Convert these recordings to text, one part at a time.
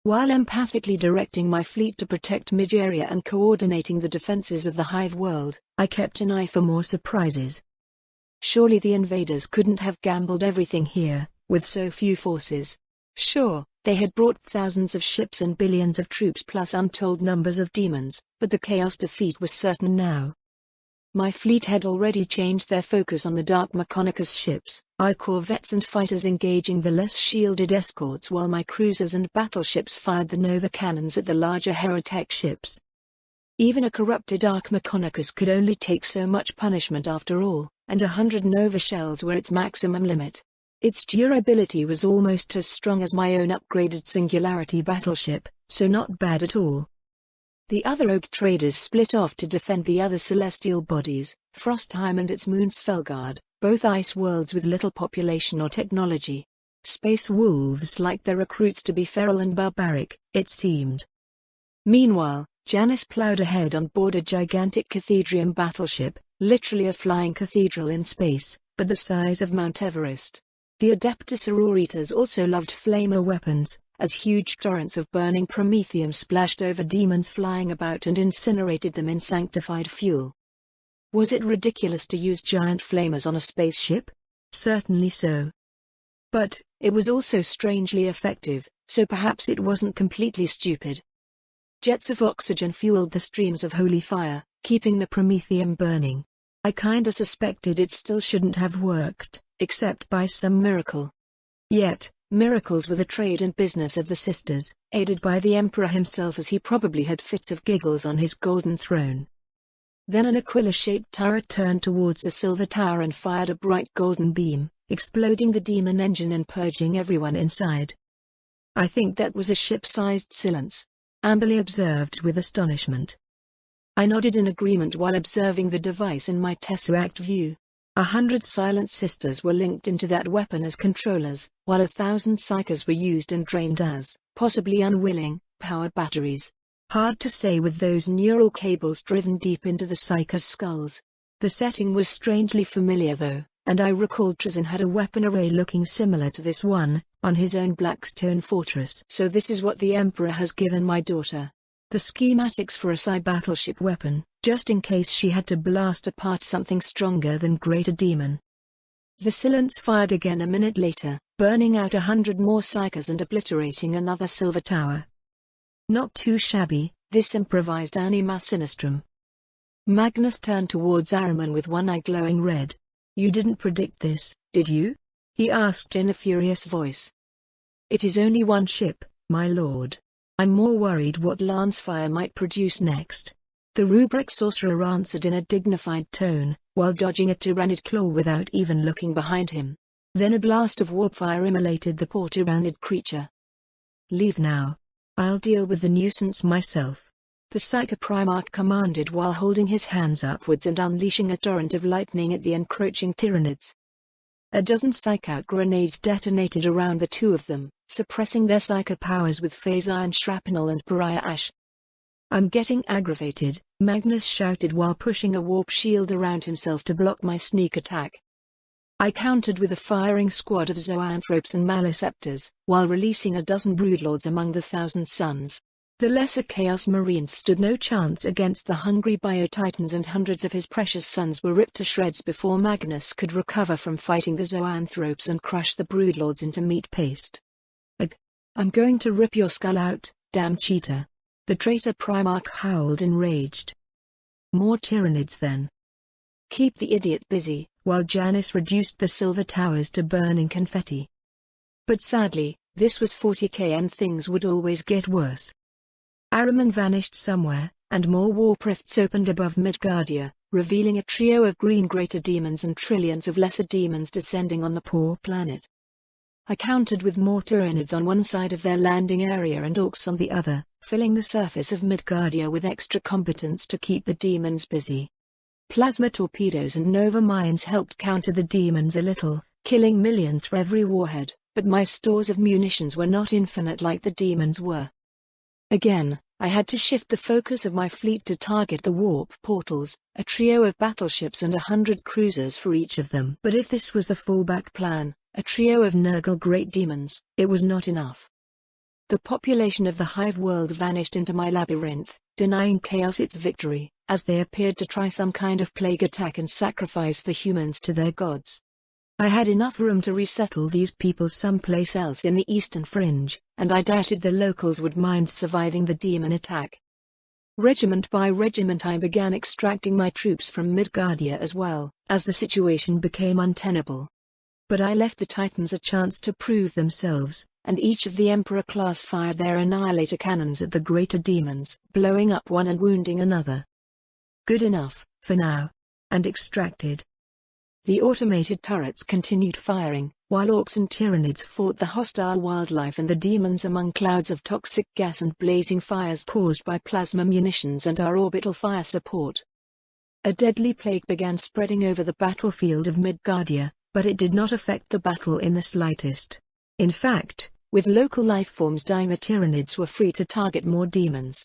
While empathically directing my fleet to protect mid-area and coordinating the defenses of the Hive world, I kept an eye for more surprises. Surely the invaders couldn't have gambled everything here, with so few forces. Sure, they had brought thousands of ships and billions of troops plus untold numbers of demons, but the Chaos defeat was certain now. My fleet had already changed their focus on the Dark Mechonicus ships, our corvettes and fighters engaging the less shielded escorts while my cruisers and battleships fired the Nova cannons at the larger Heretic ships. Even a corrupted Dark Mechonicus could only take so much punishment after all, and 100 Nova shells were its maximum limit. Its durability was almost as strong as my own upgraded Singularity battleship, so not bad at all. The other Oak traders split off to defend the other celestial bodies, Frostheim and its moon Svelgard, both ice worlds with little population or technology. Space wolves liked their recruits to be feral and barbaric, it seemed. Meanwhile, Janice plowed ahead on board a gigantic Cathedrium battleship, literally a flying cathedral in space, but the size of Mount Everest. The Adeptus Auroritas also loved flamer weapons, as huge torrents of burning promethium splashed over demons flying about and incinerated them in sanctified fuel. Was it ridiculous to use giant flamers on a spaceship? Certainly so. But, it was also strangely effective, so perhaps it wasn't completely stupid. Jets of oxygen fueled the streams of holy fire, keeping the promethium burning. I kinda suspected it still shouldn't have worked, except by some miracle. Yet, miracles were the trade and business of the sisters, aided by the Emperor himself as he probably had fits of giggles on his golden throne. Then an Aquila-shaped turret turned towards the silver tower and fired a bright golden beam, exploding the demon engine and purging everyone inside. "I think that was a ship-sized Silence," Amberly observed with astonishment. I nodded in agreement while observing the device in my Tesseract view. 100 Silent Sisters were linked into that weapon as controllers, while 1,000 Psychers were used and drained as, possibly unwilling, power batteries. Hard to say with those neural cables driven deep into the Psychers' skulls. The setting was strangely familiar though, and I recalled Trazyn had a weapon array looking similar to this one, on his own Blackstone fortress. So this is what the Emperor has given my daughter. The schematics for a Psi battleship weapon, just in case she had to blast apart something stronger than Greater Demon. The Silence fired again a minute later, burning out 100 more Psychers and obliterating another silver tower. Not too shabby, this improvised Anima Sinistrum. Magnus turned towards Ahriman with one eye glowing red. "You didn't predict this, did you?" he asked in a furious voice. "It is only one ship, my lord. I'm more worried what Lancefire might produce next," the rubric sorcerer answered in a dignified tone, while dodging a Tyrannid claw without even looking behind him. Then a blast of warpfire immolated the poor Tyrannid creature. "Leave now. I'll deal with the nuisance myself," the Psyker Primarch commanded while holding his hands upwards and unleashing a torrent of lightning at the encroaching Tyrannids. A dozen Psychout grenades detonated around the two of them, suppressing their Psyker powers with phase iron shrapnel and pariah ash. "I'm getting aggravated," Magnus shouted while pushing a warp shield around himself to block my sneak attack. I countered with a firing squad of Zoanthropes and Maliceptors, while releasing a dozen Broodlords among the 1,000 Suns. The lesser Chaos Marines stood no chance against the hungry Biotitans, and hundreds of his precious sons were ripped to shreds before Magnus could recover from fighting the Zoanthropes and crush the Broodlords into meat paste. "Ugh! I'm going to rip your skull out, damn cheater!" the traitor Primarch howled enraged. "More Tyrannids then. Keep the idiot busy," while Janice reduced the silver towers to burning confetti. But sadly, this was 40k and things would always get worse. Ahriman vanished somewhere, and more warp rifts opened above Midgardia, revealing a trio of green greater demons and trillions of lesser demons descending on the poor planet. I countered with more Tyrannids on one side of their landing area and orcs on the other, filling the surface of Midgardia with extra combatants to keep the demons busy. Plasma torpedoes and Nova mines helped counter the demons a little, killing millions for every warhead, but my stores of munitions were not infinite like the demons were. Again, I had to shift the focus of my fleet to target the warp portals, a trio of battleships and 100 cruisers for each of them. But if this was the fallback plan, a trio of Nurgle great demons, it was not enough. The population of the hive world vanished into my labyrinth, denying chaos its victory, as they appeared to try some kind of plague attack and sacrifice the humans to their gods. I had enough room to resettle these people someplace else in the eastern fringe, and I doubted the locals would mind surviving the demon attack. Regiment by regiment I began extracting my troops from Midgardia as well, as the situation became untenable. But I left the Titans a chance to prove themselves, and each of the Emperor-class fired their annihilator cannons at the greater demons, blowing up one and wounding another. Good enough, for now. And extracted. The automated turrets continued firing, while orcs and tyrannids fought the hostile wildlife and the demons among clouds of toxic gas and blazing fires caused by plasma munitions and our orbital fire support. A deadly plague began spreading over the battlefield of Midgardia, but it did not affect the battle in the slightest. In fact, with local lifeforms dying, the tyrannids were free to target more demons.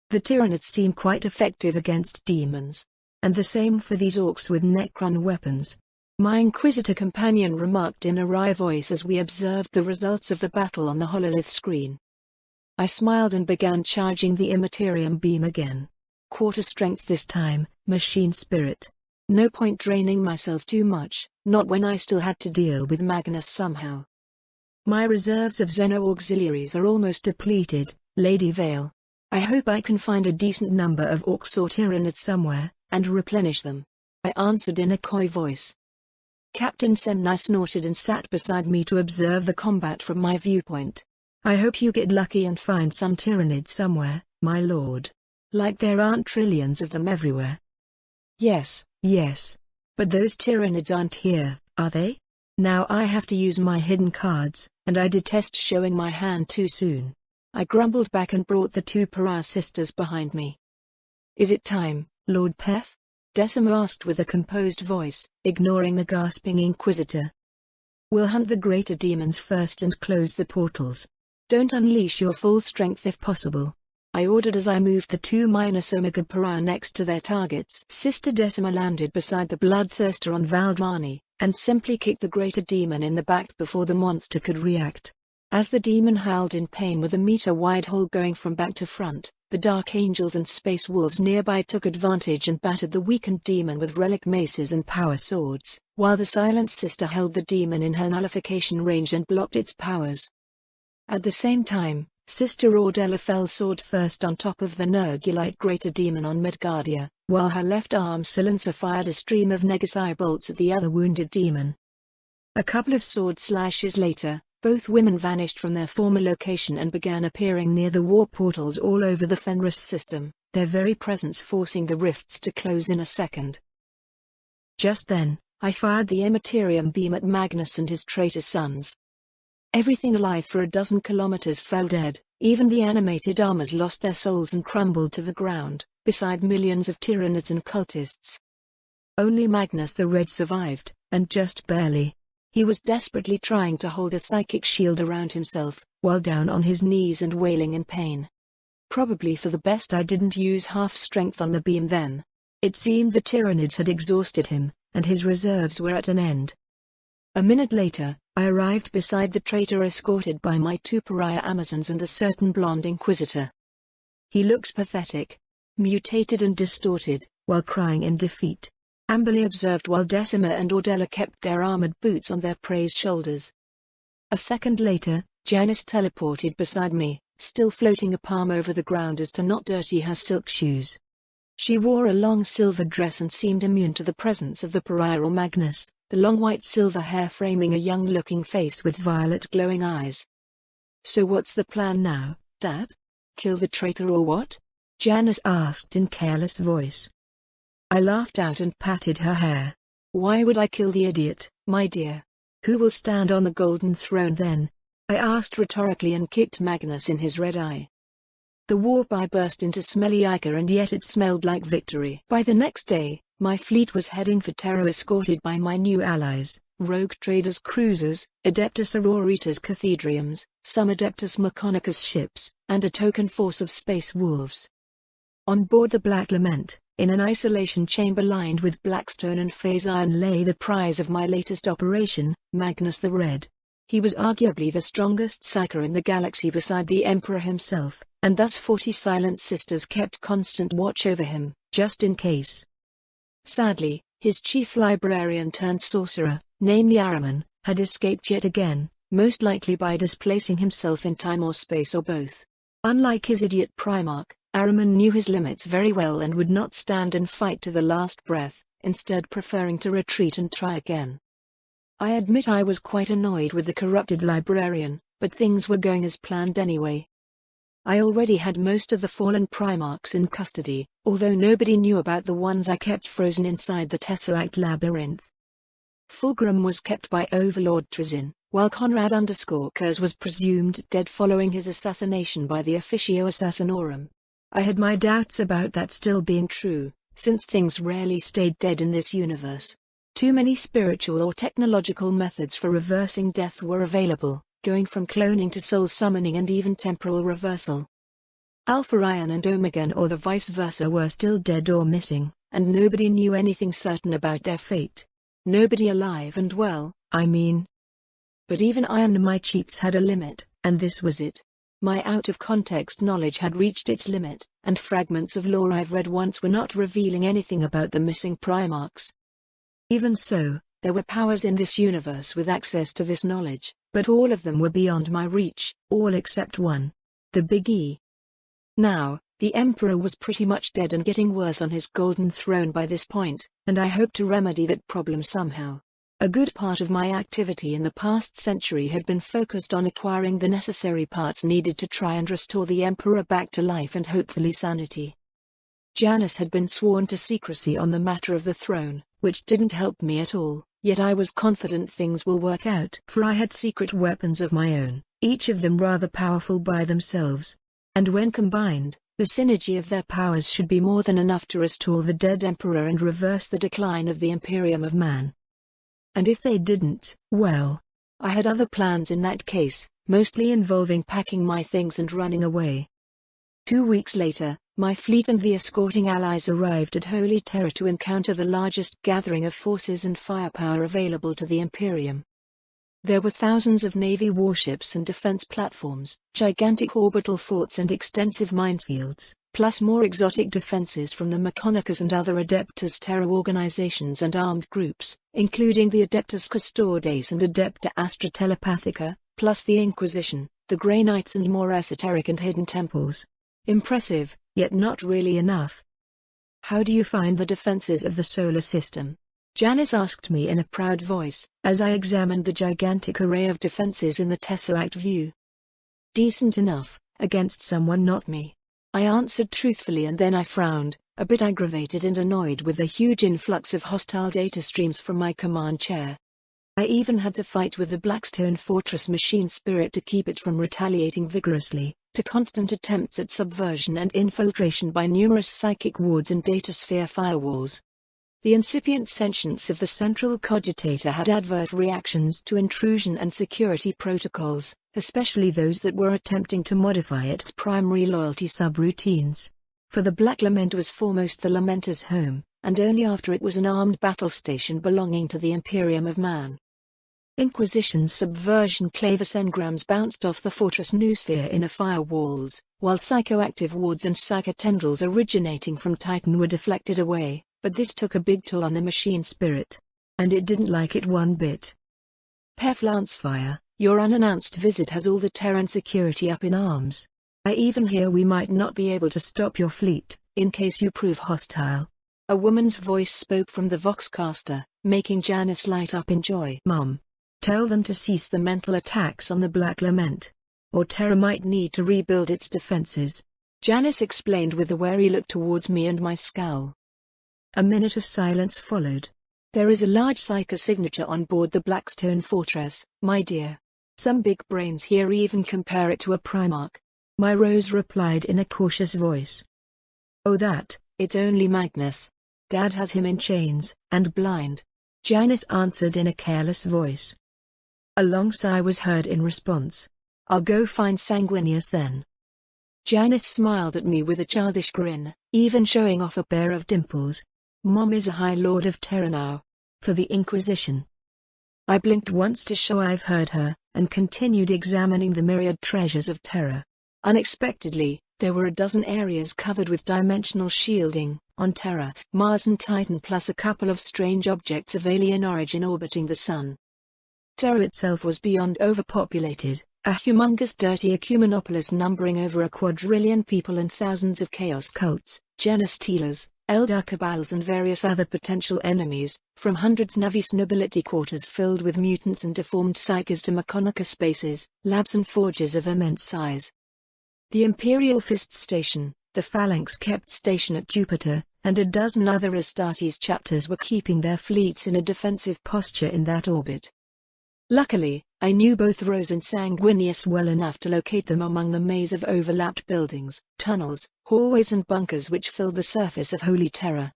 The tyrannids seem quite effective against demons. And the same for these orcs with Necron weapons. My Inquisitor companion remarked in a wry voice as we observed the results of the battle on the hololith screen. I smiled and began charging the Immaterium beam again. Quarter strength this time, machine spirit. No point draining myself too much, not when I still had to deal with Magnus somehow. My reserves of Xeno auxiliaries are almost depleted, Lady Vale. I hope I can find a decent number of orcs or tyrannids somewhere, and replenish them. I answered in a coy voice. Captain Semnai snorted and sat beside me to observe the combat from my viewpoint. I hope you get lucky and find some tyrannids somewhere, my lord. Like there aren't trillions of them everywhere. Yes. But those tyrannids aren't here, are they? Now I have to use my hidden cards, and I detest showing my hand too soon. I grumbled back and brought the two pariah sisters behind me. Is it time, Lord Pef? Decima asked with a composed voice, ignoring the gasping Inquisitor. We'll hunt the greater demons first and close the portals. Don't unleash your full strength if possible, I ordered as I moved the 2-Omega pariah next to their targets. Sister Decima landed beside the bloodthirster on Valdmani, and simply kicked the greater demon in the back before the monster could react. As the demon howled in pain with a meter-wide hole going from back to front, the Dark Angels and Space Wolves nearby took advantage and battered the weakened demon with relic maces and power swords, while the Silent Sister held the demon in her nullification range and blocked its powers. At the same time, Sister Ordella fell sword first on top of the Nergulite greater demon on Midgardia, while her left arm silencer fired a stream of Negasai bolts at the other wounded demon. A couple of sword slashes later, both women vanished from their former location and began appearing near the war portals all over the Fenris system, their very presence forcing the rifts to close in a second. Just then, I fired the Immaterium beam at Magnus and his traitor sons. Everything alive for a dozen kilometers fell dead, even the animated armors lost their souls and crumbled to the ground, beside millions of tyrannids and cultists. Only Magnus the Red survived, and just barely. He was desperately trying to hold a psychic shield around himself, while down on his knees and wailing in pain. Probably for the best I didn't use half strength on the beam then. It seemed the tyrannids had exhausted him, and his reserves were at an end. A minute later, I arrived beside the traitor escorted by my two pariah Amazons and a certain blonde Inquisitor. He looks pathetic, mutated and distorted, while crying in defeat, Amberly observed while Decima and Ordella kept their armored boots on their prey's shoulders. A second later, Janice teleported beside me, still floating a palm over the ground as to not dirty her silk shoes. She wore a long silver dress and seemed immune to the presence of the pariah or Magnus, the long white silver hair framing a young-looking face with violet glowing eyes. So what's the plan now, Dad? Kill the traitor or what? Janice asked in careless voice. I laughed out and patted her hair. Why would I kill the idiot, my dear? Who will stand on the golden throne then? I asked rhetorically and kicked Magnus in his red eye. The warp eye burst into smelly ichor and yet it smelled like victory. By the next day, my fleet was heading for Terra escorted by my new allies, rogue traders cruisers, Adeptus Auroritas Cathedriums, some Adeptus Mechonicus ships, and a token force of Space Wolves. On board the Black Lament, in an isolation chamber lined with blackstone and phase iron lay the prize of my latest operation, Magnus the Red. He was arguably the strongest psyker in the galaxy beside the Emperor himself, and thus 40 Silent Sisters kept constant watch over him, just in case. Sadly, his chief librarian turned sorcerer, namely Araman, had escaped yet again, most likely by displacing himself in time or space or both. Unlike his idiot Primarch, Araman knew his limits very well and would not stand and fight to the last breath, instead preferring to retreat and try again. I admit I was quite annoyed with the corrupted librarian, but things were going as planned anyway. I already had most of the fallen Primarchs in custody, although nobody knew about the ones I kept frozen inside the Tesseract labyrinth. Fulgrim was kept by Overlord Trazyn, while Conrad_Kers was presumed dead following his assassination by the Officio Assassinorum. I had my doubts about that still being true, since things rarely stayed dead in this universe. Too many spiritual or technological methods for reversing death were available, going from cloning to soul summoning and even temporal reversal. Alpharion and Omegon or the vice versa were still dead or missing, and nobody knew anything certain about their fate. Nobody alive and well, I mean. But even I and my cheats had a limit, and this was it. My out-of-context knowledge had reached its limit, and fragments of lore I've read once were not revealing anything about the missing Primarchs. Even so, there were powers in this universe with access to this knowledge, but all of them were beyond my reach, all except one. The Big E. Now, the Emperor was pretty much dead and getting worse on his golden throne by this point, and I hoped to remedy that problem somehow. A good part of my activity in the past century had been focused on acquiring the necessary parts needed to try and restore the Emperor back to life and hopefully sanity. Janus had been sworn to secrecy on the matter of the throne, which didn't help me at all, yet I was confident things will work out, for I had secret weapons of my own, each of them rather powerful by themselves. And when combined, the synergy of their powers should be more than enough to restore the dead Emperor and reverse the decline of the Imperium of Man. And if they didn't, well, I had other plans in that case, mostly involving packing my things and running away. 2 weeks later, my fleet and the escorting allies arrived at Holy Terror to encounter the largest gathering of forces and firepower available to the Imperium. There were thousands of Navy warships and defense platforms, gigantic orbital forts and extensive minefields, plus more exotic defenses from the Mechonicus and other Adeptus Terra organizations and armed groups, including the Adeptus Custodes and Adepta Astra Telepathica, plus the Inquisition, the Grey Knights and more esoteric and hidden temples. Impressive, yet not really enough. How do you find the defenses of the solar system? Janus asked me in a proud voice, as I examined the gigantic array of defenses in the Tesseract view. Decent enough, against someone not me. I answered truthfully, and then I frowned, a bit aggravated and annoyed with the huge influx of hostile data streams from my command chair. I even had to fight with the Blackstone Fortress machine spirit to keep it from retaliating vigorously, to constant attempts at subversion and infiltration by numerous psychic wards and datasphere firewalls. The incipient sentience of the central cogitator had adverse reactions to intrusion and security protocols, especially those that were attempting to modify its primary loyalty subroutines. For the Black Lament was foremost the Lamenter's home, and only after it was an armed battle station belonging to the Imperium of Man. Inquisition's subversion clavis engrams bounced off the fortress noosphere inner firewalls, while psychoactive wards and psychotendrils originating from Titan were deflected away, but this took a big toll on the machine spirit. And it didn't like it one bit. Pef Lancefire, your unannounced visit has all the Terran security up in arms. I even hear we might not be able to stop your fleet, in case you prove hostile. A woman's voice spoke from the Voxcaster, making Janus light up in joy. Mum. Tell them to cease the mental attacks on the Black Lament. Or Terra might need to rebuild its defenses. Janus explained with a wary look towards me and my scowl. A minute of silence followed. There is a large psycho signature on board the Blackstone Fortress, my dear. Some big brains here even compare it to a Primarch. My Rose replied in a cautious voice. Oh, it's only Magnus. Dad has him in chains, and blind. Janus answered in a careless voice. A long sigh was heard in response. I'll go find Sanguinius then. Janus smiled at me with a childish grin, even showing off a pair of dimples. Mom is a High Lord of Terra now. For the Inquisition. I blinked once to show I've heard her, and continued examining the myriad treasures of Terra. Unexpectedly, there were a dozen areas covered with dimensional shielding, on Terra, Mars and Titan, plus a couple of strange objects of alien origin orbiting the Sun. Terra itself was beyond overpopulated, a humongous dirty ecumenopolis numbering over a quadrillion people and thousands of chaos cults, genus stealers, Eldar cabals and various other potential enemies, from hundreds Navis nobility quarters filled with mutants and deformed psykers to Mechanica spaces, labs and forges of immense size. The Imperial Fist Station, the Phalanx kept station at Jupiter, and a dozen other Astartes chapters were keeping their fleets in a defensive posture in that orbit. Luckily, I knew both Rose and Sanguinius well enough to locate them among the maze of overlapped buildings, tunnels, hallways and bunkers which filled the surface of Holy Terra.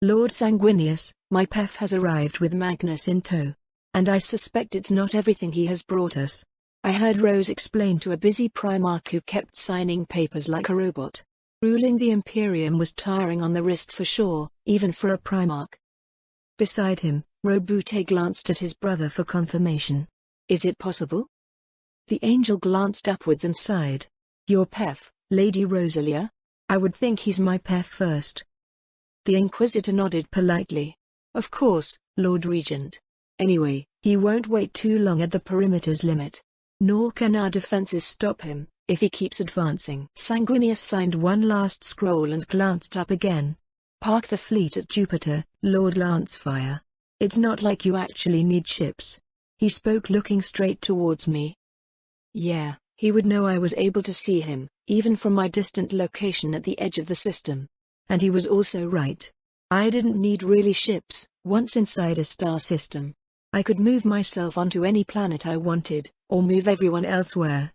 Lord Sanguinius, my Pef has arrived with Magnus in tow. And I suspect it's not everything he has brought us. I heard Rose explain to a busy Primarch who kept signing papers like a robot. Ruling the Imperium was tiring on the wrist for sure, even for a Primarch. Beside him, Robute glanced at his brother for confirmation. Is it possible? The angel glanced upwards and sighed. Your Pef, Lady Rosalia? I would think he's my Pef first. The Inquisitor nodded politely. Of course, Lord Regent. Anyway, he won't wait too long at the perimeter's limit. Nor can our defenses stop him, if he keeps advancing. Sanguinius signed one last scroll and glanced up again. Park the fleet at Jupiter, Lord Lancefire. It's not like you actually need ships. He spoke looking straight towards me. Yeah, he would know I was able to see him, even from my distant location at the edge of the system. And he was also right. I didn't need really ships, once inside a star system. I could move myself onto any planet I wanted, or move everyone elsewhere.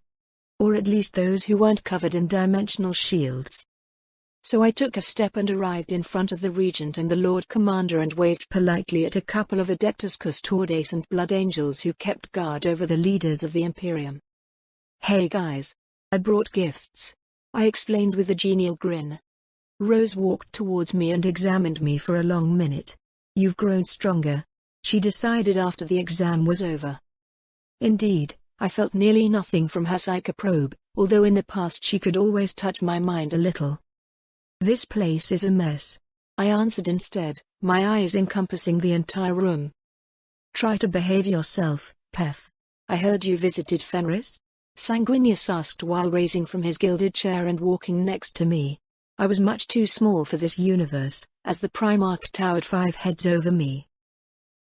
Or at least those who weren't covered in dimensional shields. So I took a step and arrived in front of the Regent and the Lord Commander and waved politely at a couple of Adeptus Custodes and Blood Angels who kept guard over the leaders of the Imperium. Hey guys. I brought gifts. I explained with a genial grin. Rose walked towards me and examined me for a long minute. You've grown stronger, she decided after the exam was over. Indeed, I felt nearly nothing from her psycho probe, although in the past she could always touch my mind a little. This place is a mess, I answered instead, my eyes encompassing the entire room. Try to behave yourself, Pef. I heard you visited Fenris? Sanguinius asked while raising from his gilded chair and walking next to me. I was much too small for this universe, as the Primarch towered 5 heads over me.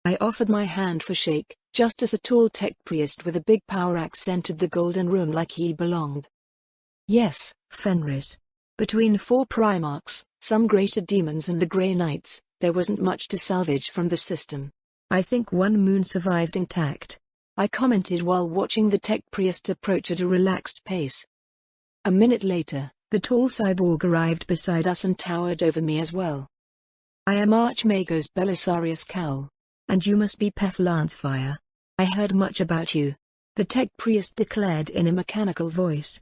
I offered my hand for shake, just as a tall tech priest with a big power axe entered the golden room like he belonged. Yes, Fenris. Between 4 Primarchs, some greater demons and the Grey Knights, there wasn't much to salvage from the system. I think one moon survived intact, I commented while watching the tech priest approach at a relaxed pace. A minute later, the tall cyborg arrived beside us and towered over me as well. I am Archmagos Belisarius Cowl. And you must be Pef Lancefire. I heard much about you, the tech priest declared in a mechanical voice.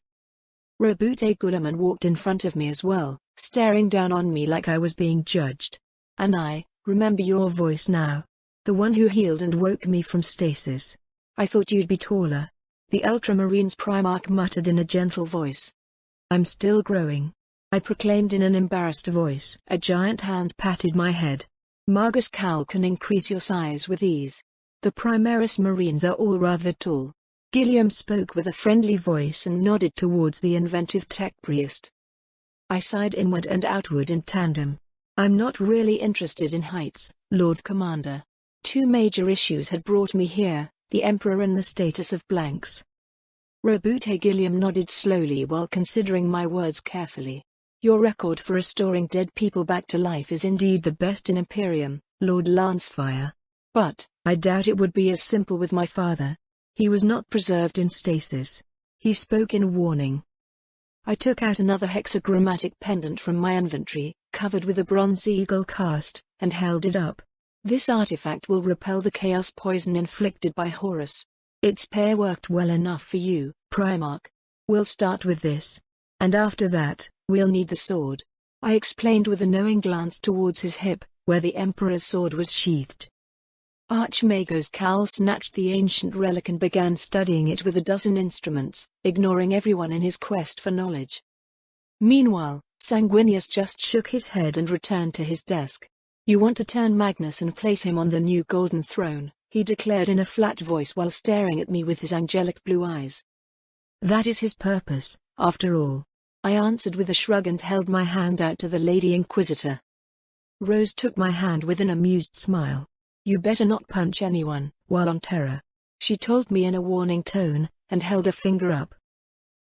Robute Guliman walked in front of me as well, staring down on me like I was being judged. And I remember your voice now. The one who healed and woke me from stasis. I thought you'd be taller. The Ultramarines Primarch muttered in a gentle voice. I'm still growing, I proclaimed in an embarrassed voice. A giant hand patted my head. Magus Cowl can increase your size with ease. The Primaris Marines are all rather tall. Gilliam spoke with a friendly voice and nodded towards the inventive tech priest. I sighed inward and outward in tandem. I'm not really interested in heights, Lord Commander. 2 major issues had brought me here, the Emperor and the status of blanks. Robute Gilliam nodded slowly while considering my words carefully. Your record for restoring dead people back to life is indeed the best in Imperium, Lord Lancefire. But I doubt it would be as simple with my father. He was not preserved in stasis. He spoke in warning. I took out another hexagrammatic pendant from my inventory, covered with a bronze eagle cast, and held it up. This artifact will repel the chaos poison inflicted by Horus. Its pair worked well enough for you, Primarch. We'll start with this. And after that, we'll need the sword. I explained with a knowing glance towards his hip, where the Emperor's sword was sheathed. Archmago's Cal snatched the ancient relic and began studying it with a dozen instruments, ignoring everyone in his quest for knowledge. Meanwhile, Sanguinius just shook his head and returned to his desk. "You want to turn Magnus and place him on the new golden throne," he declared in a flat voice while staring at me with his angelic blue eyes. "That is his purpose, after all," I answered with a shrug and held my hand out to the Lady Inquisitor. Rose took my hand with an amused smile. "You better not punch anyone while on Terra," she told me in a warning tone, and held a finger up.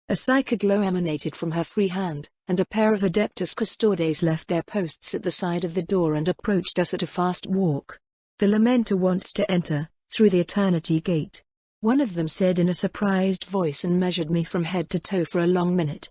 A psychic glow emanated from her free hand, and a pair of Adeptus Custodes left their posts at the side of the door and approached us at a fast walk. "The Lamenter wants to enter, through the Eternity Gate," one of them said in a surprised voice and measured me from head to toe for a long minute.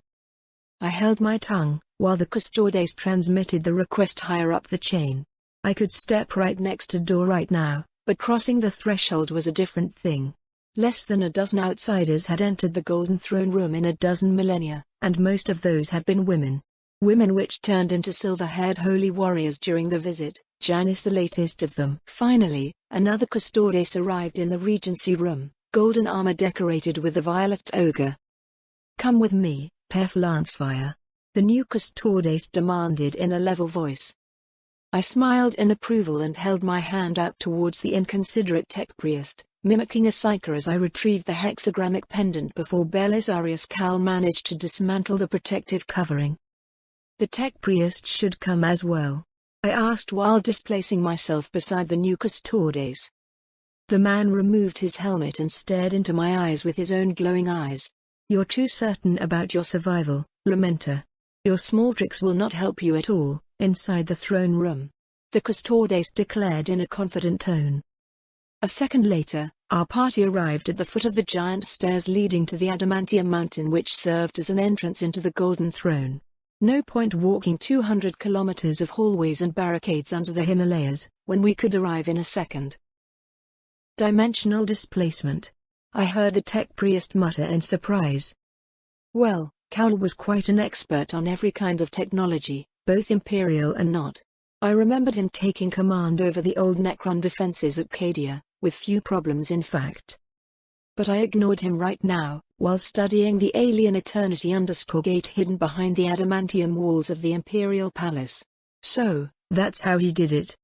I held my tongue, while the Custodes transmitted the request higher up the chain. I could step right next to door right now, but crossing the threshold was a different thing. Less than a dozen outsiders had entered the Golden Throne room in a dozen millennia, and most of those had been women. Women which turned into silver-haired holy warriors during the visit, Janus the latest of them. Finally, another Custodes arrived in the Regency room, golden armor decorated with the violet ogre. "Come with me, Pef Lancefire," the new Custodes demanded in a level voice. I smiled in approval and held my hand out towards the inconsiderate tech priest, mimicking a psyker as I retrieved the hexagrammic pendant before Belisarius Cal managed to dismantle the protective covering. "The tech priest should come as well," I asked while displacing myself beside the new Custodes. The man removed his helmet and stared into my eyes with his own glowing eyes. "You're too certain about your survival, Lamenter. Your small tricks will not help you at all, inside the throne room," the Custodes declared in a confident tone. A second later, our party arrived at the foot of the giant stairs leading to the Adamantium Mountain, which served as an entrance into the Golden Throne. No point walking 200 kilometers of hallways and barricades under the Himalayas, when we could arrive in a second. "Dimensional displacement," I heard the tech priest mutter in surprise. Well, Cal was quite an expert on every kind of technology, both imperial and not. I remembered him taking command over the old Necron defenses at Cadia, with few problems in fact. But I ignored him right now, while studying the alien Eternity_Gate hidden behind the adamantium walls of the Imperial Palace. So, that's how he did it.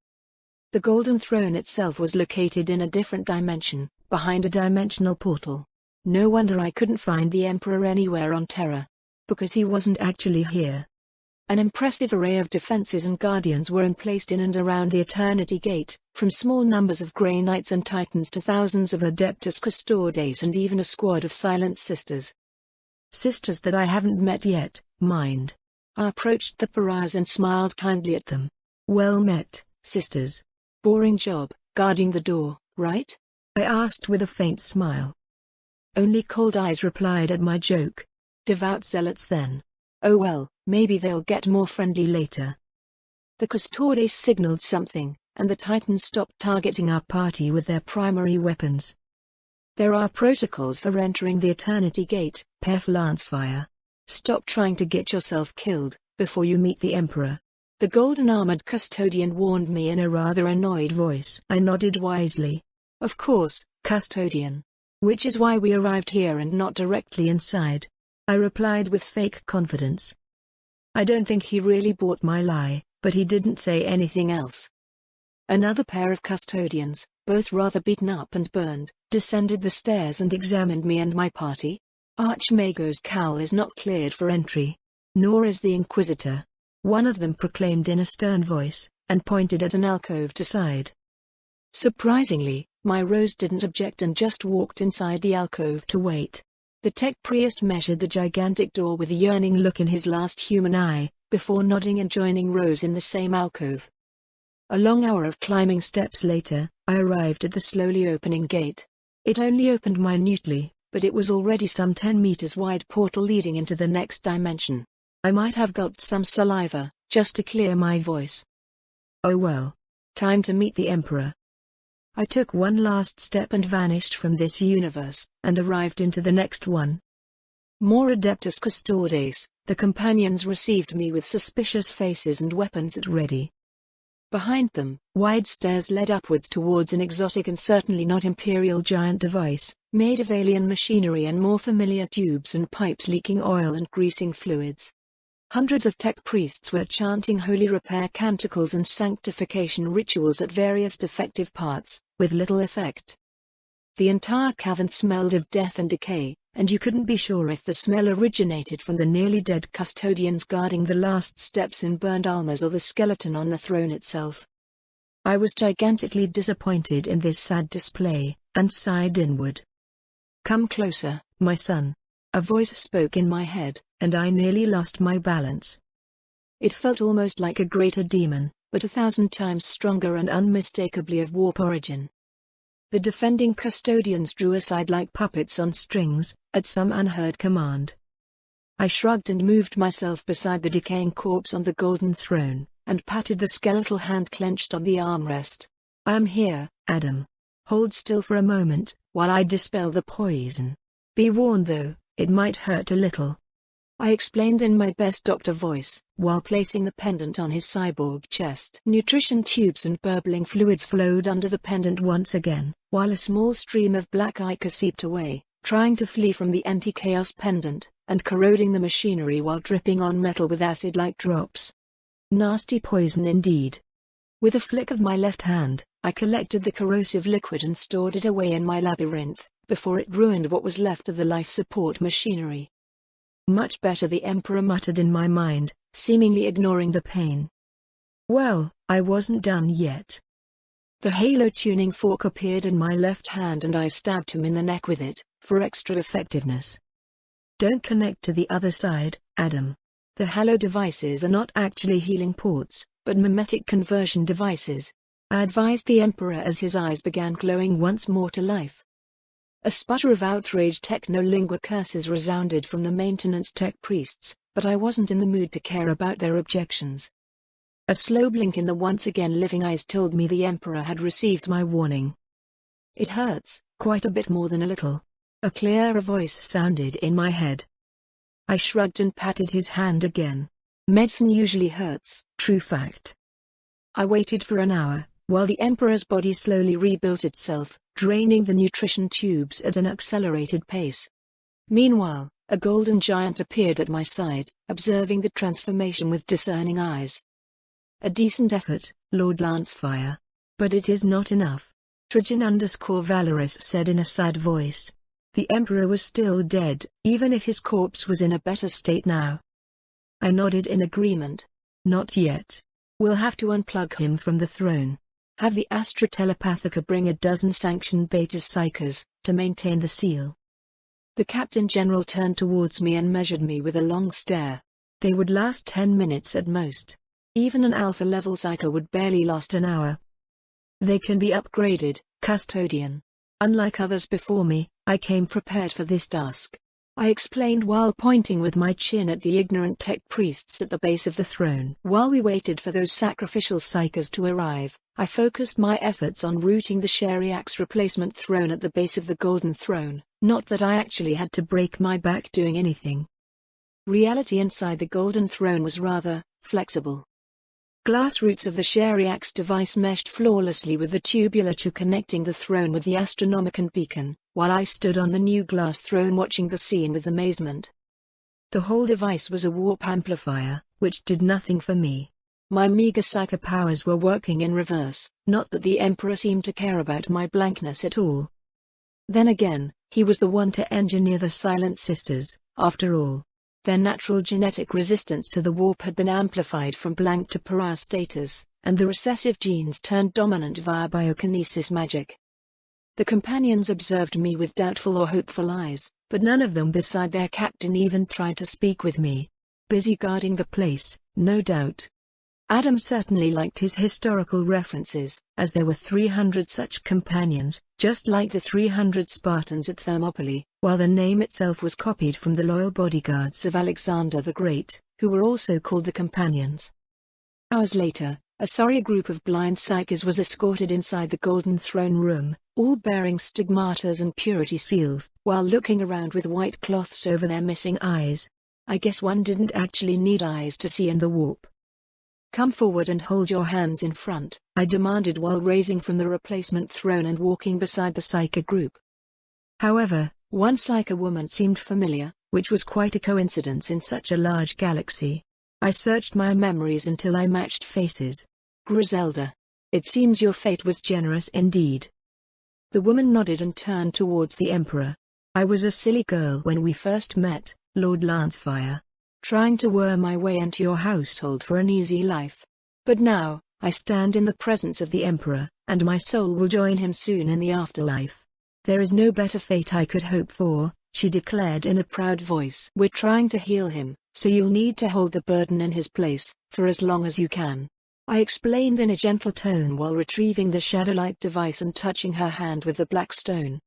The Golden Throne itself was located in a different dimension, behind a dimensional portal. No wonder I couldn't find the Emperor anywhere on Terra. Because he wasn't actually here. An impressive array of defenses and guardians were placed in and around the Eternity Gate, from small numbers of Grey Knights and Titans to thousands of Adeptus Custodes and even a squad of Silent Sisters. Sisters that I haven't met yet, mind. I approached the pariahs and smiled kindly at them. "Well met, sisters. Boring job, guarding the door, right?" I asked with a faint smile. Only cold eyes replied at my joke. "Devout zealots then. Oh well, maybe they'll get more friendly later." The Custodes signaled something, and the Titans stopped targeting our party with their primary weapons. "There are protocols for entering the Eternity Gate, Pef Lancefire. Stop trying to get yourself killed, before you meet the Emperor," the golden-armored custodian warned me in a rather annoyed voice. I nodded wisely. "Of course, custodian. Which is why we arrived here and not directly inside," I replied with fake confidence. I don't think he really bought my lie, but he didn't say anything else. Another pair of custodians, both rather beaten up and burned, descended the stairs and examined me and my party. "Archmago's Cowl is not cleared for entry. Nor is the Inquisitor," one of them proclaimed in a stern voice, and pointed at an alcove to side. Surprisingly, my Rose didn't object and just walked inside the alcove to wait. The tech priest measured the gigantic door with a yearning look in his last human eye, before nodding and joining Rose in the same alcove. A long hour of climbing steps later, I arrived at the slowly opening gate. It only opened minutely, but it was already some 10 meters wide portal leading into the next dimension. I might have gulped some saliva, just to clear my voice. Oh well. Time to meet the Emperor. I took one last step and vanished from this universe, and arrived into the next one. More Adeptus Custodes, the companions received me with suspicious faces and weapons at ready. Behind them, wide stairs led upwards towards an exotic and certainly not imperial giant device, made of alien machinery and more familiar tubes and pipes leaking oil and greasing fluids. Hundreds of tech priests were chanting holy repair canticles and sanctification rituals at various defective parts, with little effect. The entire cavern smelled of death and decay, and you couldn't be sure if the smell originated from the nearly dead custodians guarding the last steps in burned armors or the skeleton on the throne itself. I was gigantically disappointed in this sad display, and sighed inward. "Come closer, my son." A voice spoke in my head, and I nearly lost my balance. It felt almost like a greater demon, but 1,000 times stronger and unmistakably of warp origin. The defending custodians drew aside like puppets on strings, at some unheard command. I shrugged and moved myself beside the decaying corpse on the golden throne, and patted the skeletal hand clenched on the armrest. "I am here, Adam. Hold still for a moment, while I dispel the poison. Be warned though, it might hurt a little," I explained in my best doctor voice, while placing the pendant on his cyborg chest. Nutrition tubes and burbling fluids flowed under the pendant once again, while a small stream of black ichor seeped away, trying to flee from the anti-chaos pendant, and corroding the machinery while dripping on metal with acid-like drops. Nasty poison indeed. With a flick of my left hand, I collected the corrosive liquid and stored it away in my labyrinth, before it ruined what was left of the life support machinery. "Much better," the Emperor muttered in my mind, seemingly ignoring the pain. Well, I wasn't done yet. The halo tuning fork appeared in my left hand and I stabbed him in the neck with it, for extra effectiveness. "Don't connect to the other side, Adam. The halo devices are not actually healing ports, but mimetic conversion devices," I advised the Emperor as his eyes began glowing once more to life. A sputter of outraged techno-lingua curses resounded from the maintenance tech priests, but I wasn't in the mood to care about their objections. A slow blink in the once again living eyes told me the Emperor had received my warning. "It hurts, quite a bit more than a little," a clearer voice sounded in my head. I shrugged and patted his hand again. "Medicine usually hurts, true fact." I waited for an hour, while the Emperor's body slowly rebuilt itself, draining the nutrition tubes at an accelerated pace. Meanwhile, a golden giant appeared at my side, observing the transformation with discerning eyes. "A decent effort, Lord Lancefire. But it is not enough," Trajan_Valorous said in a sad voice. The Emperor was still dead, even if his corpse was in a better state now. I nodded in agreement. "Not yet. We'll have to unplug him from the throne. Have the Astra Telepathica bring a dozen sanctioned Beta Psychers, to maintain the seal." The Captain General turned towards me and measured me with a long stare. "They would last 10 minutes at most. Even an alpha-level Psyker would barely last an hour." "They can be upgraded, Custodian. Unlike others before me, I came prepared for this task," I explained while pointing with my chin at the ignorant tech priests at the base of the throne. While we waited for those sacrificial psychers to arrive, I focused my efforts on rooting the Sheriak's replacement throne at the base of the Golden Throne, not that I actually had to break my back doing anything. Reality inside the Golden Throne was rather flexible. Glass roots of the Sheriak's device meshed flawlessly with the tubulature connecting the throne with the Astronomicon beacon, while I stood on the new glass throne watching the scene with amazement. The whole device was a warp amplifier, which did nothing for me. My meager psychic powers were working in reverse, not that the Emperor seemed to care about my blankness at all. Then again, he was the one to engineer the Silent Sisters, after all. Their natural genetic resistance to the warp had been amplified from blank to pariah status, and the recessive genes turned dominant via biokinesis magic. The companions observed me with doubtful or hopeful eyes, but none of them beside their captain even tried to speak with me. Busy guarding the place, no doubt. Adam certainly liked his historical references, as there were 300 such companions, just like the 300 Spartans at Thermopylae, while the name itself was copied from the loyal bodyguards of Alexander the Great, who were also called the Companions. Hours later, a sorry group of blind psychers was escorted inside the Golden Throne room, all bearing stigmatas and purity seals, while looking around with white cloths over their missing eyes. I guess one didn't actually need eyes to see in the warp. Come forward and hold your hands in front, I demanded while raising from the replacement throne and walking beside the Psyker group. However, one Psyker woman seemed familiar, which was quite a coincidence in such a large galaxy. I searched my memories until I matched faces. Griselda. It seems your fate was generous indeed. The woman nodded and turned towards the Emperor. I was a silly girl when we first met, Lord Lancefire, trying to worm my way into your household for an easy life. But now, I stand in the presence of the Emperor, and my soul will join him soon in the afterlife. There is no better fate I could hope for, she declared in a proud voice. We're trying to heal him, so you'll need to hold the burden in his place, for as long as you can. I explained in a gentle tone while retrieving the Shadowlight device and touching her hand with the black stone.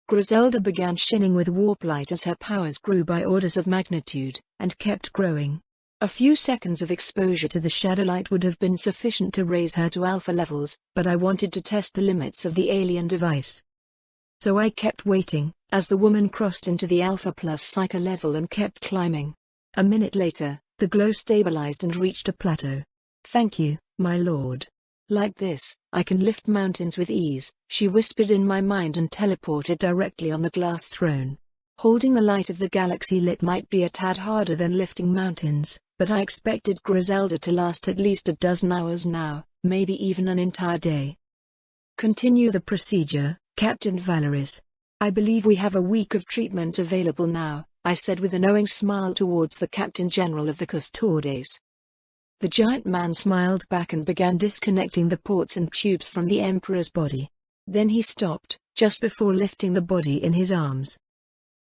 Griselda began shining with warp light as her powers grew by orders of magnitude, and kept growing. A few seconds of exposure to the Shadowlight would have been sufficient to raise her to alpha levels, but I wanted to test the limits of the alien device. So I kept waiting, as the woman crossed into the Alpha Plus Psyker level and kept climbing. A minute later, the glow stabilized and reached a plateau. Thank you, my lord. Like this, I can lift mountains with ease, she whispered in my mind and teleported directly on the glass throne. Holding the light of the galaxy lit might be a tad harder than lifting mountains, but I expected Griselda to last at least a dozen hours now, maybe even an entire day. Continue the procedure, Captain Valeris. I believe we have a week of treatment available now, I said with a knowing smile towards the Captain General of the Custodes. The giant man smiled back and began disconnecting the ports and tubes from the Emperor's body. Then he stopped, just before lifting the body in his arms.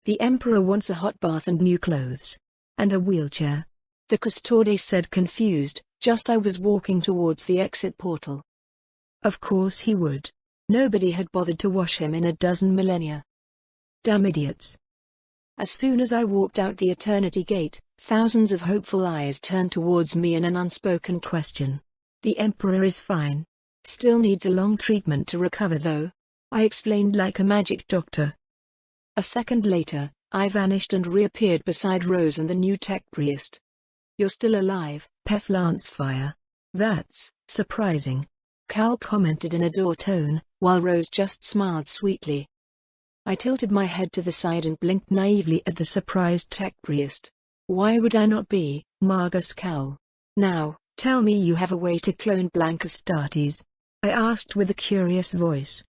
The Emperor wants a hot bath and new clothes. And a wheelchair. The Custodes said confused, just I was walking towards the exit portal. Of course he would. Nobody had bothered to wash him in a dozen millennia. Damn idiots. As soon as I walked out the Eternity Gate, thousands of hopeful eyes turned towards me in an unspoken question. The Emperor is fine. Still needs a long treatment to recover though. I explained like a magic doctor. A second later, I vanished and reappeared beside Rose and the new tech priest. You're still alive, Pef Lancefire. That's surprising. Cal commented in a door tone, while Rose just smiled sweetly. I tilted my head to the side and blinked naively at the surprised tech priest. Why would I not be, Margus Cal? Now, tell me you have a way to clone Blancastates, I asked with a curious voice.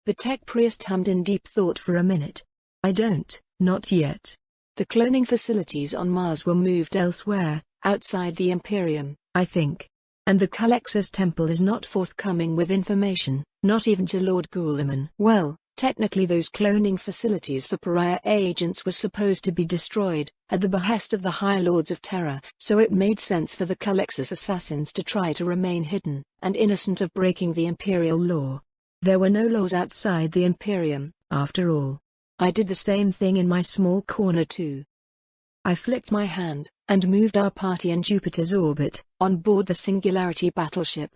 The tech priest hummed in deep thought for a minute. I don't, not yet. The cloning facilities on Mars were moved elsewhere, outside the Imperium, I think. And the Calexus Temple is not forthcoming with information, not even to Lord Guilliman. Well, technically those cloning facilities for pariah agents were supposed to be destroyed, at the behest of the High Lords of Terra, so it made sense for the Calexus assassins to try to remain hidden, and innocent of breaking the Imperial law. There were no laws outside the Imperium, after all. I did the same thing in my small corner too. I flicked my hand, and moved our party in Jupiter's orbit, on board the Singularity battleship.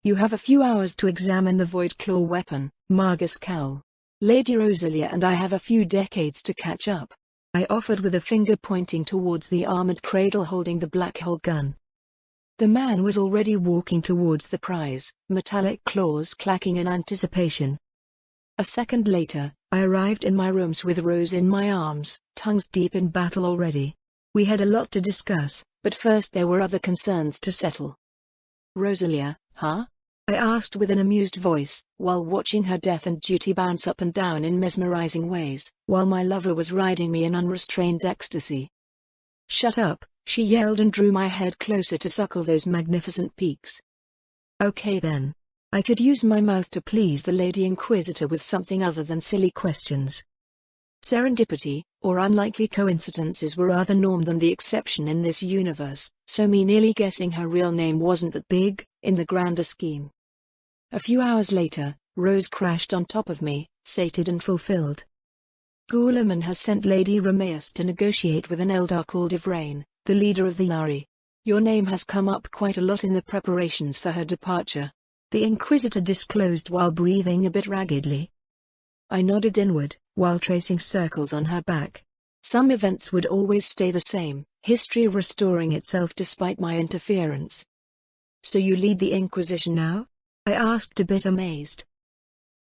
You have a few hours to examine the Void Claw weapon, Margus Cal. Lady Rosalia and I have a few decades to catch up. I offered with a finger pointing towards the armored cradle holding the black hole gun. The man was already walking towards the prize, metallic claws clacking in anticipation. A second later, I arrived in my rooms with Rose in my arms, tongues deep in battle already. We had a lot to discuss, but first there were other concerns to settle. Rosalia, huh? I asked with an amused voice, while watching her death and duty bounce up and down in mesmerizing ways, while my lover was riding me in unrestrained ecstasy. Shut up, she yelled and drew my head closer to suckle those magnificent peaks. Okay then. I could use my mouth to please the Lady Inquisitor with something other than silly questions. Serendipity, or unlikely coincidences were rather norm than the exception in this universe, so me nearly guessing her real name wasn't that big, in the grander scheme. A few hours later, Rose crashed on top of me, sated and fulfilled. Guilliman has sent Lady Romeus to negotiate with an Eldar called Ivrain, the leader of the Yari. Your name has come up quite a lot in the preparations for her departure. The Inquisitor disclosed while breathing a bit raggedly. I nodded inward, while tracing circles on her back. Some events would always stay the same, history restoring itself despite my interference. So you lead the Inquisition now? I asked, a bit amazed.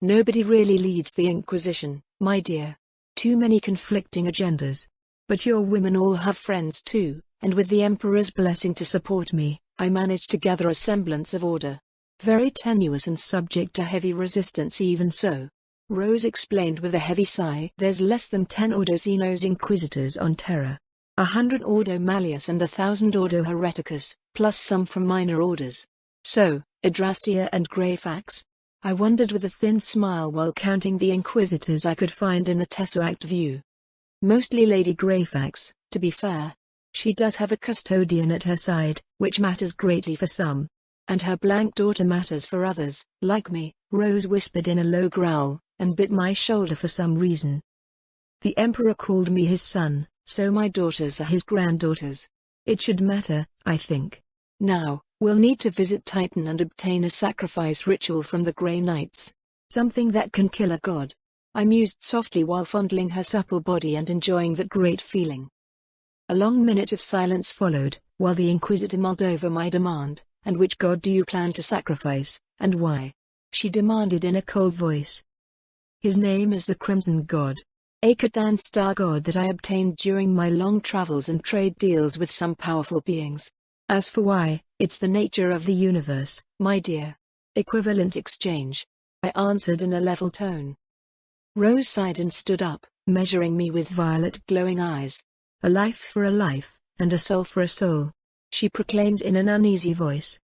Nobody really leads the Inquisition, my dear. Too many conflicting agendas. But your women all have friends too, and with the Emperor's blessing to support me, I managed to gather a semblance of order. Very tenuous and subject to heavy resistance even so. Rose explained with a heavy sigh. There's less than 10 Ordo Xenos Inquisitors on Terra. 100 Ordo Malleus and 1,000 Ordo Hereticus, plus some from minor orders. So, Adrastea and Greyfax? I wondered with a thin smile while counting the Inquisitors I could find in the Tesseract view. Mostly Lady Greyfax, to be fair. She does have a custodian at her side, which matters greatly for some. And her blank daughter matters for others, like me, Rose whispered in a low growl, and bit my shoulder for some reason. The Emperor called me his son, so my daughters are his granddaughters. It should matter, I think. Now, we'll need to visit Titan and obtain a sacrifice ritual from the Grey Knights. Something that can kill a god. I mused softly while fondling her supple body and enjoying that great feeling. A long minute of silence followed, while the Inquisitor mulled over my demand. And which god do you plan to sacrifice, and why? She demanded in a cold voice. His name is the Crimson God. A Catan star god that I obtained during my long travels and trade deals with some powerful beings. As for why, it's the nature of the universe, my dear. Equivalent exchange. I answered in a level tone. Rose sighed and stood up, measuring me with violet glowing eyes. A life for a life, and a soul for a soul. She proclaimed in an uneasy voice.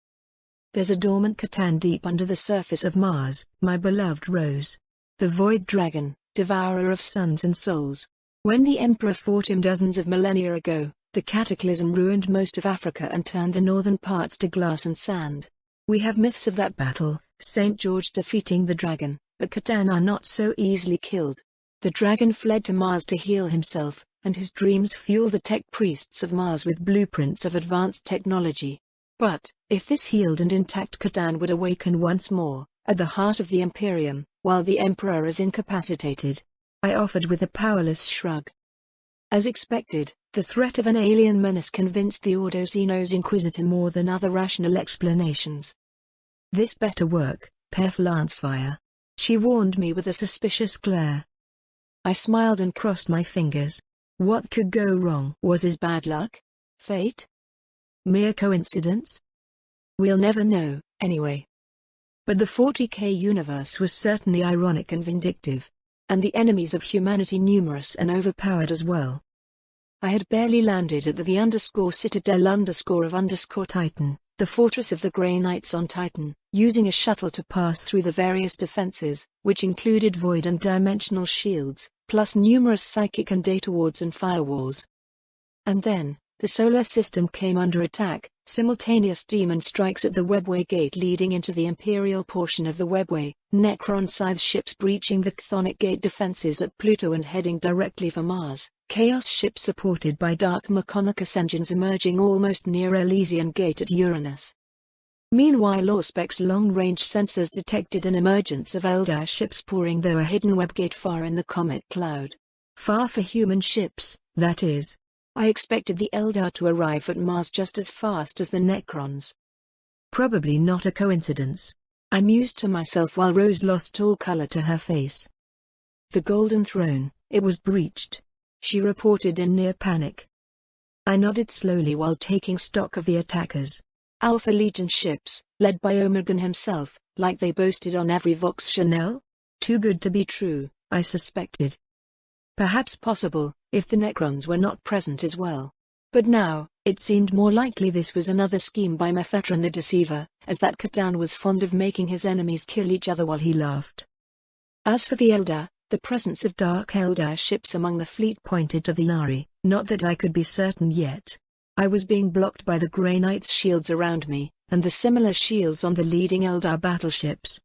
There's a dormant Catan deep under the surface of Mars, my beloved Rose. The Void Dragon, devourer of suns and souls. When the Emperor fought him dozens of millennia ago, the cataclysm ruined most of Africa and turned the northern parts to glass and sand. We have myths of that battle, St. George defeating the dragon, but Catan are not so easily killed. The dragon fled to Mars to heal himself, and his dreams fuel the tech priests of Mars with blueprints of advanced technology. But, if this healed and intact Catan would awaken once more, at the heart of the Imperium, while the Emperor is incapacitated? I offered with a powerless shrug. As expected, the threat of an alien menace convinced the Ordo Xenos Inquisitor more than other rational explanations. This better work, Pef Lancefire. She warned me with a suspicious glare. I smiled and crossed my fingers. What could go wrong? Was his bad luck? Fate? Mere coincidence? We'll never know, anyway. But the 40k universe was certainly ironic and vindictive. And the enemies of humanity numerous and overpowered as well. I had barely landed at the _citadel _ Titan, the fortress of the Grey Knights on Titan, using a shuttle to pass through the various defenses, which included void and dimensional shields, plus numerous psychic and data wards and firewalls. And then, the solar system came under attack, simultaneous demon strikes at the Webway gate leading into the Imperial portion of the Webway, Necron scythe ships breaching the Chthonic gate defenses at Pluto and heading directly for Mars, Chaos ships supported by Dark Mechonicus engines emerging almost near Elysian gate at Uranus. Meanwhile Auspec's long-range sensors detected an emergence of Eldar ships pouring through a hidden webgate far in the comet cloud. Far for human ships, that is. I expected the Eldar to arrive at Mars just as fast as the Necrons. Probably not a coincidence. I mused to myself while Rose lost all color to her face. The Golden Throne, it was breached. She reported in near panic. I nodded slowly while taking stock of the attackers. Alpha Legion ships, led by Omegon himself, like they boasted on every Vox Chanel? Too good to be true, I suspected. Perhaps possible, if the Necrons were not present as well. But now, it seemed more likely this was another scheme by Mephetron the Deceiver, as that Catan was fond of making his enemies kill each other while he laughed. As for the Eldar, the presence of Dark Eldar ships among the fleet pointed to the Yari, not that I could be certain yet. I was being blocked by the Grey Knights' shields around me, and the similar shields on the leading Eldar battleships.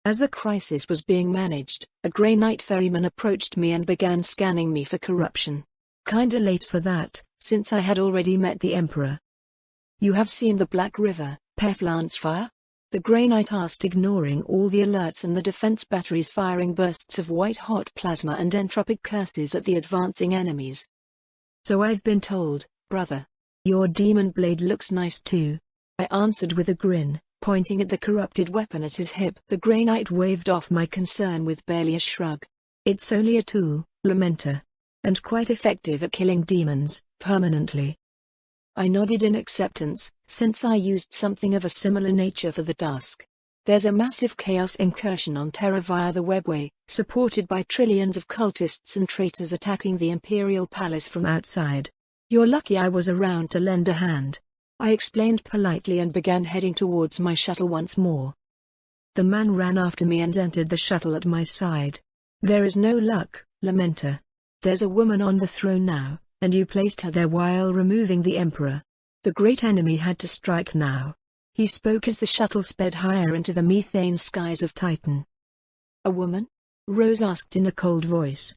As the crisis was being managed, a Grey Knight ferryman approached me and began scanning me for corruption. Kinda late for that, since I had already met the Emperor. You have seen the Black River, Pef Lancefire? The Grey Knight asked, ignoring all the alerts and the defense batteries firing bursts of white-hot plasma and entropic curses at the advancing enemies. So I've been told, brother. Your demon blade looks nice too. I answered with a grin, pointing at the corrupted weapon at his hip. The Grey Knight waved off my concern with barely a shrug. It's only a tool, Lamenter. And quite effective at killing demons, permanently. I nodded in acceptance, since I used something of a similar nature for the task. There's a massive chaos incursion on Terra via the webway, supported by trillions of cultists and traitors attacking the Imperial Palace from outside. You're lucky I was around to lend a hand. I explained politely and began heading towards my shuttle once more. The man ran after me and entered the shuttle at my side. There is no luck, Lamenter. There's a woman on the throne now, and you placed her there while removing the Emperor. The great enemy had to strike now. He spoke as the shuttle sped higher into the methane skies of Titan. A woman? Rose asked in a cold voice.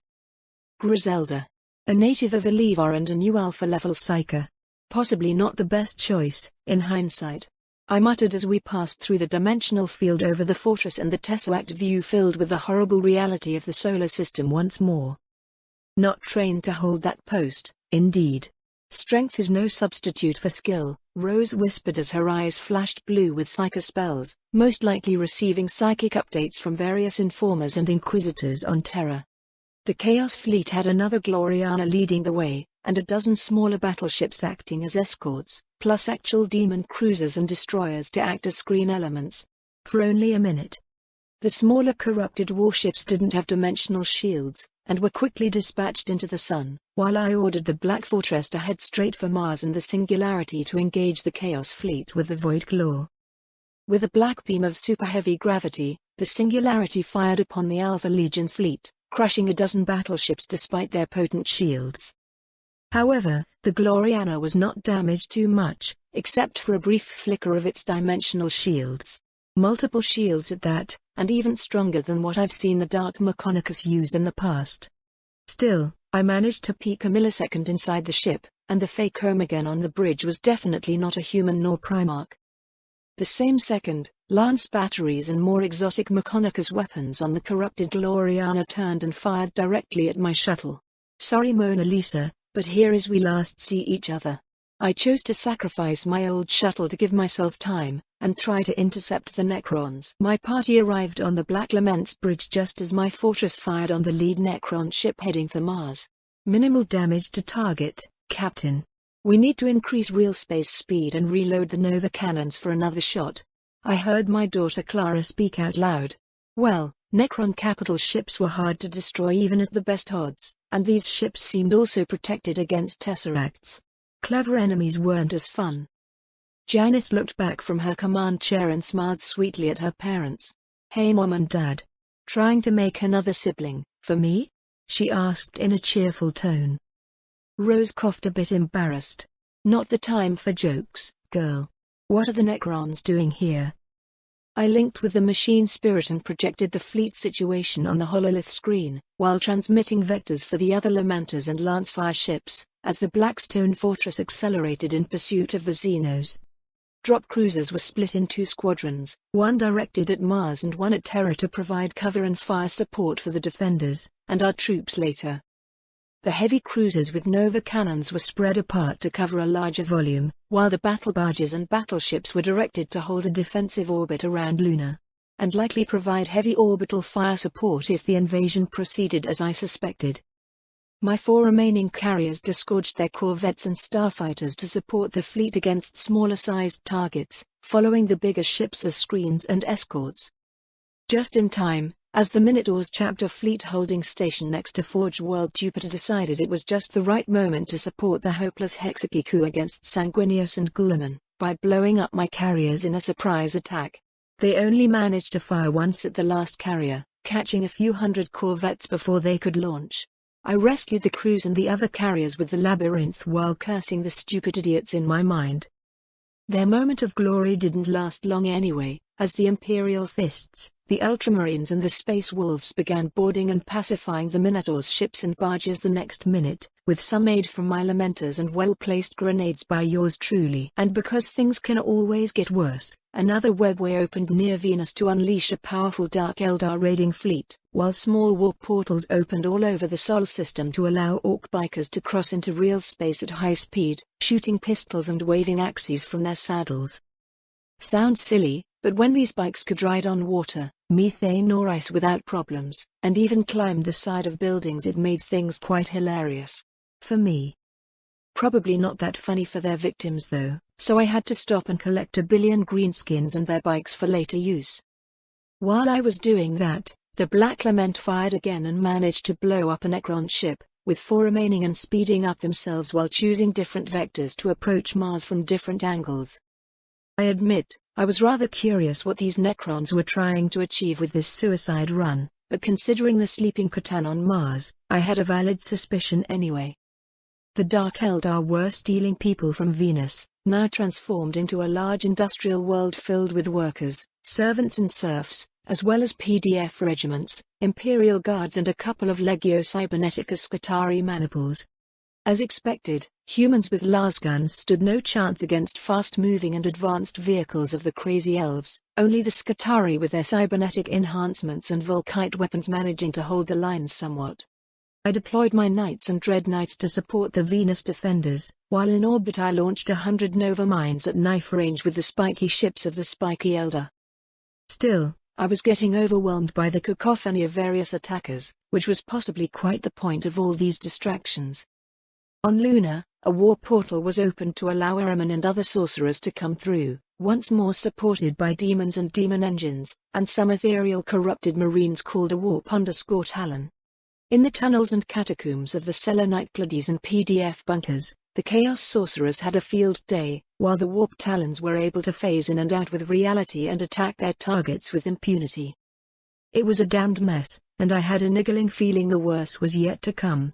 Griselda. A native of Elivar and a new alpha-level psyker. Possibly not the best choice, in hindsight. I muttered as we passed through the dimensional field over the fortress and the tesseract view filled with the horrible reality of the solar system once more. Not trained to hold that post, indeed. Strength is no substitute for skill, Rose whispered as her eyes flashed blue with psychic spells, most likely receiving psychic updates from various informers and inquisitors on Terra. The Chaos Fleet had another Gloriana leading the way, and a dozen smaller battleships acting as escorts, plus actual demon cruisers and destroyers to act as screen elements. For only a minute. The smaller corrupted warships didn't have dimensional shields, and were quickly dispatched into the sun, while I ordered the Black Fortress to head straight for Mars and the Singularity to engage the Chaos Fleet with the Void Claw. With a black beam of super-heavy gravity, the Singularity fired upon the Alpha Legion fleet, crushing a dozen battleships despite their potent shields. However, the Gloriana was not damaged too much, except for a brief flicker of its dimensional shields. Multiple shields at that, and even stronger than what I've seen the Dark Mechanicus use in the past. Still, I managed to peek a millisecond inside the ship, and the fake Omegon on the bridge was definitely not a human nor Primarch. The same second, lance batteries and more exotic Mechanicus weapons on the corrupted Gloriana turned and fired directly at my shuttle. Sorry Mona Lisa, but here is we last see each other. I chose to sacrifice my old shuttle to give myself time, and try to intercept the Necrons. My party arrived on the Black Laments bridge just as my fortress fired on the lead Necron ship heading for Mars. Minimal damage to target, Captain. We need to increase real space speed and reload the Nova cannons for another shot. I heard my daughter Clara speak out loud. Well, Necron capital ships were hard to destroy even at the best odds, and these ships seemed also protected against tesseracts. Clever enemies weren't as fun. Janice looked back from her command chair and smiled sweetly at her parents. Hey Mom and Dad. Trying to make another sibling, for me? She asked in a cheerful tone. Rose coughed a bit embarrassed. Not the time for jokes, girl. What are the Necrons doing here? I linked with the machine spirit and projected the fleet situation on the hololith screen, while transmitting vectors for the other Lamenters and Lancefire ships, as the Blackstone Fortress accelerated in pursuit of the Xenos. Drop cruisers were split in two squadrons, one directed at Mars and one at Terra to provide cover and fire support for the defenders, and our troops later. The heavy cruisers with Nova cannons were spread apart to cover a larger volume, while the battle barges and battleships were directed to hold a defensive orbit around Luna, and likely provide heavy orbital fire support if the invasion proceeded as I suspected. My four remaining carriers disgorged their corvettes and starfighters to support the fleet against smaller-sized targets, following the bigger ships as screens and escorts. Just in time, as the Minotaur's chapter fleet holding station next to Forge World Jupiter decided it was just the right moment to support the hopeless Hexakiku against Sanguinius and Guilliman, by blowing up my carriers in a surprise attack. They only managed to fire once at the last carrier, catching a few hundred corvettes before they could launch. I rescued the crews and the other carriers with the labyrinth while cursing the stupid idiots in my mind. Their moment of glory didn't last long anyway, as the Imperial Fists, the Ultramarines and the Space Wolves began boarding and pacifying the Minotaur's ships and barges the next minute, with some aid from my Lamenters and well-placed grenades by yours truly. And because things can always get worse, another webway opened near Venus to unleash a powerful Dark Eldar raiding fleet, while small warp portals opened all over the Sol system to allow Orc bikers to cross into real space at high speed, shooting pistols and waving axes from their saddles. Sounds silly, but when these bikes could ride on water, methane or ice without problems, and even climb the side of buildings, it made things quite hilarious. For me. Probably not that funny for their victims though, so I had to stop and collect a billion greenskins and their bikes for later use. While I was doing that, the Black Lament fired again and managed to blow up a Necron ship, with 4 remaining and speeding up themselves while choosing different vectors to approach Mars from different angles. I admit, I was rather curious what these Necrons were trying to achieve with this suicide run, but considering the sleeping Catan on Mars, I had a valid suspicion anyway. The Dark Eldar were stealing people from Venus, now transformed into a large industrial world filled with workers, servants and serfs, as well as PDF regiments, Imperial Guards and a couple of Legio Cybernetica Skitarii maniples. As expected, humans with lasguns stood no chance against fast-moving and advanced vehicles of the crazy elves, only the Skitarii with their cybernetic enhancements and Volkite weapons managing to hold the line somewhat. I deployed my Knights and Dread Knights to support the Venus defenders, while in orbit I launched 100 Nova mines at knife range with the spiky ships of the Spiky Eldar. Still, I was getting overwhelmed by the cacophony of various attackers, which was possibly quite the point of all these distractions. On Luna, a war portal was opened to allow Ahriman and other sorcerers to come through, once more supported by demons and demon engines, and some ethereal corrupted marines called a warp_Talon. In the tunnels and catacombs of the Selenite Clades and PDF bunkers, the Chaos Sorcerers had a field day, while the Warp Talons were able to phase in and out with reality and attack their targets with impunity. It was a damned mess, and I had a niggling feeling the worst was yet to come,